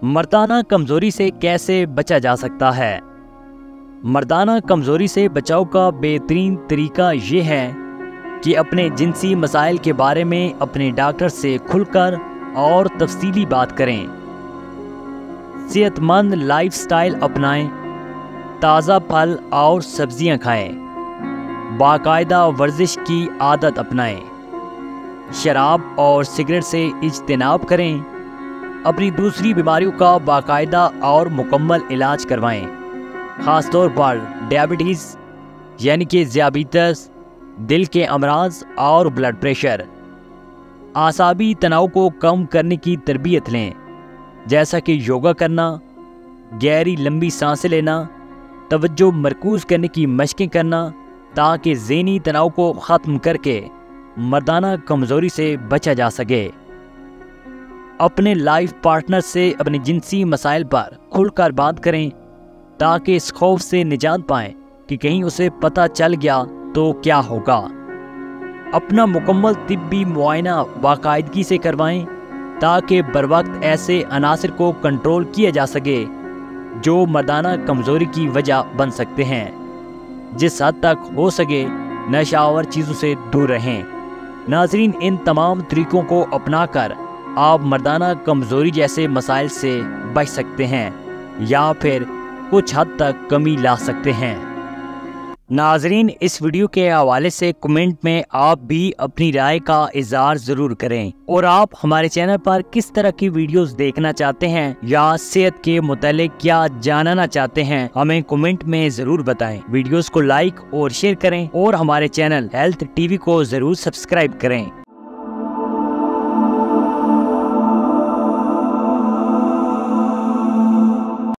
मर्दाना कमजोरी से कैसे बचा जा सकता है? मर्दाना कमजोरी से बचाव का बेहतरीन तरीका ये है कि अपने जिनसी मसाइल के बारे में अपने डॉक्टर से खुलकर और तफसीली बात करें। सेहतमंद लाइफस्टाइल अपनाएं, ताज़ा फल और सब्जियां खाएं, बाकायदा वर्जिश की आदत अपनाएं, शराब और सिगरेट से इज्तनाब करें, अपनी दूसरी बीमारियों का बाकायदा और मुकम्मल इलाज करवाएं, ख़ास तौर पर डायबिटीज़ यानी कि ज़ियाबीतस, दिल के अमराज और ब्लड प्रेशर। आसाबी तनाव को कम करने की तरबियत लें, जैसा कि योगा करना, गहरी लंबी सांसें लेना, तवज्जो मरकूज़ करने की मशकें करना, ताकि ज़हनी तनाव को ख़त्म करके मर्दाना कमज़ोरी से बचा जा सके। अपने लाइफ पार्टनर से अपने जिनसी मसाइल पर खुलकर बात करें, ताकि इस खौफ से निजात पाएं कि कहीं उसे पता चल गया तो क्या होगा। अपना मुकम्मल तिब्बी मुआयना बाकायदगी से करवाएं, ताकि बरवक्त ऐसे अनासर को कंट्रोल किया जा सके जो मर्दाना कमज़ोरी की वजह बन सकते हैं। जिस हद तक हो सके नशावर चीज़ों से दूर रहें। नाज़रीन, इन तमाम तरीक़ों को अपनाकर आप मर्दाना कमज़ोरी जैसे मसाइल से बच सकते हैं या फिर कुछ हद तक कमी ला सकते हैं। नाज़रीन, इस वीडियो के हवाले से कमेंट में आप भी अपनी राय का इज़हार ज़रूर करें, और आप हमारे चैनल पर किस तरह की वीडियोस देखना चाहते हैं या सेहत के मुतालिक क्या जानना चाहते हैं, हमें कमेंट में ज़रूर बताएं। वीडियोस को लाइक और शेयर करें और हमारे चैनल हेल्थ टीवी को ज़रूर सब्सक्राइब करें।